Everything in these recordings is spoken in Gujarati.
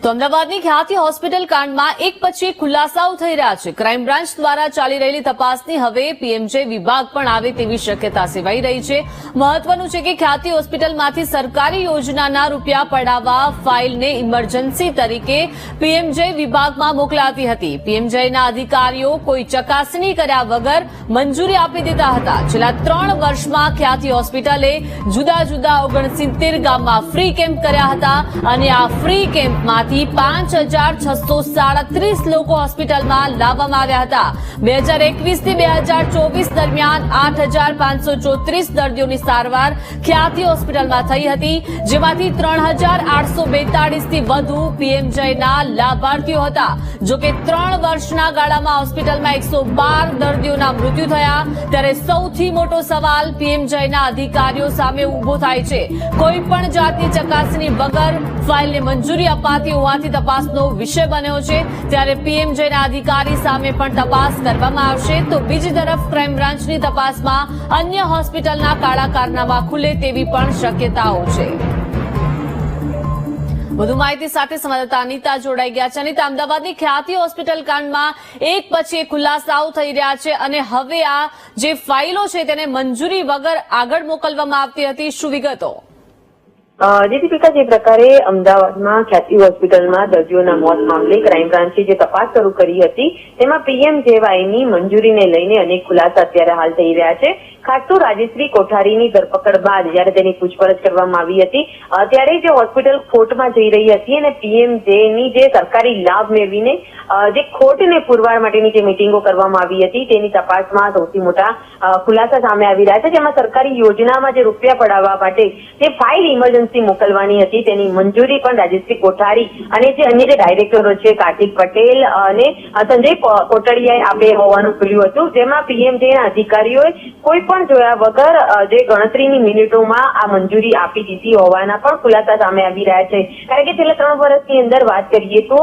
તો અમદાવાદની ખ્યાતિ હોસ્પિટલ કાંડમાં એક પછી એક ખુલાસાઓ થઈ રહ્યા છે। ક્રાઇમ બ્રાન્ચ દ્વારા ચાલી રહેલી તપાસની હવે પીએમજે વિભાગ પણ આવે તેવી શક્યતા સેવાઈ રહી છે। મહત્વનું છે કે ખ્યાતિ હોસ્પિટલમાંથી સરકારી યોજનાના રૂપિયા પડાવવા ફાઇલને ઇમરજન્સી તરીકે પીએમજે વિભાગમાં મોકલાતી હતી। પીએમજેના અધિકારીઓ કોઈ ચકાસણી કર્યા વગર મંજૂરી આપી દીધા હતા। છેલ્લા 3 વર્ષમાં ખ્યાતિ હોસ્પિટલે જુદા જુદા 69 ગામમાં ફ્રી કેમ્પ કર્યા હતા અને આ ફ્રી કેમ્પમાં 5637 લોકો હોસ્પિટલમાં લાવવામાં આવ્યા હતા। 2021 થી 2024 દરમિયાન 8534 દર્દીઓની સારવાર ખ્યાતિ હોસ્પિટલમાં થઈ હતી, જેમાંથી 3842 થી વધુ પીએમજેના લાભાર્થીઓ હતા। જો કે 3 વર્ષના ગાળામાં હોસ્પિટલમાં 112 દર્દીઓના મૃત્યુ થયા। ત્યારે સૌથી મોટો સવાલ પીએમજેના અધિકારીઓ સામે ઉભો થાય છે। કોઈ પણ જાતની ચકાસણી વગર ફાઇલને મંજૂરી અપાતી હોવાથી તપાસનો વિષય બન્યો છે। ત્યારે પીએમજેના અધિકારી સામે પણ તપાસ કરવામાં આવશે। તો બીજી તરફ ક્રાઇમ બ્રાન્ચની તપાસમાં અન્ય હોસ્પિટલના કાળા કારનામા ખુલે તેવી પણ શક્યતાઓ છે। વધુ માહિતી સાથે સંવાદદાતા અનિતા જોડાઈ ગયા છે। અનિતા, અમદાવાદની ખ્યાતિ હોસ્પિટલ કાંડમાં એક પછી એક ખુલાસાઓ થઈ રહ્યા છે અને હવે આ જે ફાઇલો છે તેને મંજૂરી વગર આગળ મોકલવામાં આવતી હતી, શું વિગતો? દીપિકા, જે પ્રકારે અમદાવાદમાં ખ્યાતિ હોસ્પિટલમાં દર્દીઓના મોત મામલે ક્રાઇમ બ્રાન્ચે જે તપાસ શરૂ કરી હતી તેમાં પીએમજેવાયની મંજૂરીને લઈને અનેક ખુલાસા અત્યારે હાલ થઈ રહ્યા છે। ખાસ તો રાજેશ્રી કોઠારીની ધરપકડ બાદ જયારે તેની પૂછપરછ કરવામાં આવી હતી ત્યારે જે હોસ્પિટલ ખોટમાં જઈ રહી હતી અને પીએમજેની જે સરકારી લાભ મેળવીને જે ખોટને પુરવાર માટેની જે મિટિંગો કરવામાં આવી હતી તેની તપાસમાં સૌથી મોટા ખુલાસા સામે આવી રહ્યા છે। જેમાં સરકારી યોજનામાં જે રૂપિયા પડાવવા માટે જે ફાઇલ ઇમરજન્સી મોકલવાની હતી તેની મંજૂરી પણ રાજેશ્રી કોઠારી અને જે અન્ય જે ડાયરેક્ટરો છે કાર્તિક પટેલ અને સંજય કોટડિયાએ આપે હોવાનું ખુલ્યું હતું। જેમાં પીએમજેના અધિકારીઓએ કોઈ પણ જોયા વગર જે ગણતરીની મિનિટોમાં આ મંજૂરી આપી દીધી હોવાના પણ ખુલાસા સામે આવી રહ્યા છે। કારણ કે છેલ્લા 3 વર્ષની અંદર વાત કરીએ તો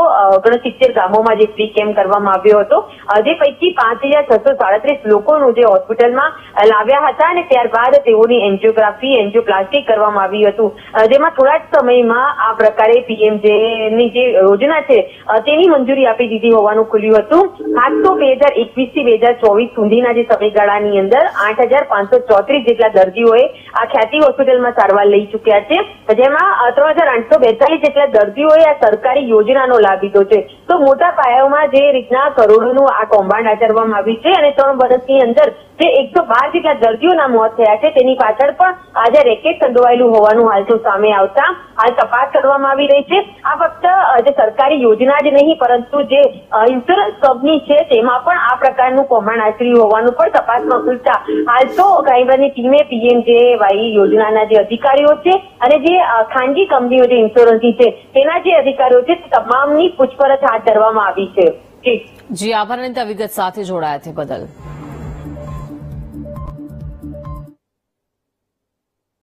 69 ગામોમાં જે ફ્રી કેમ્પ કરવામાં આવ્યો હતો, જે પૈકી 5637 લોકોનું જે હોસ્પિટલમાં લાવ્યા હતા અને ત્યારબાદ તેઓની એન્જિયોગ્રાફી એન્જિયોપ્લાસ્ટી કરવામાં આવ્યું હતું। જેમાં થોડા જ સમયમાં આ પ્રકારે પીએમજેની જે યોજના છે તેની મંજૂરી આપી દીધી હોવાનું ખુલ્યું હતું। ખાસ તો 2021 થી 2024 સુધીના જે સમયગાળાની અંદર 8534 જેટલા દર્દીઓએ આ ખ્યાતિ હોસ્પિટલમાં સારવાર લઈ ચૂક્યા છે। જેમાં 3842 જેટલા દર્દીઓએ આ સરકારી યોજનાનો લાભ લીધો છે। તો મોટા પાયામાં જે રીતના કરોડોનું આ કૌભાંડ આચરવામાં આવ્યું છે અને 3 વર્ષની અંદર જે 112 જેટલા દર્દીઓના મોત થયા છે તેની પાછળ પણ આજે રેકેટ સંડોવાયેલું હોવાનું હાલ તો સામે આવતા હાલ તપાસ કરવામાં આવી રહી છે। આ ફક્ત જે સરકારી યોજના જ નહીં પરંતુ જે ઇન્સ્યોરન્સ કંપની છે તેમાં પણ આ પ્રકારનું કૌભાંડ આચર્યું હોવાનું પણ તપાસમાં ખુલતા હાલ તો ક્રાઇમ બ્રાન્ચની ટીમે પીએમજેવાય યોજનાના જે અધિકારીઓ છે અને જે ખાનગી કંપનીઓ જે ઇન્સ્યોરન્સની છે તેના જે અધિકારીઓ છે તમામની પૂછપરછ હાથ ધરવામાં આવી છે। જી, આભાર અનિતા વિગત સાથે જોડાયા તે બદલ।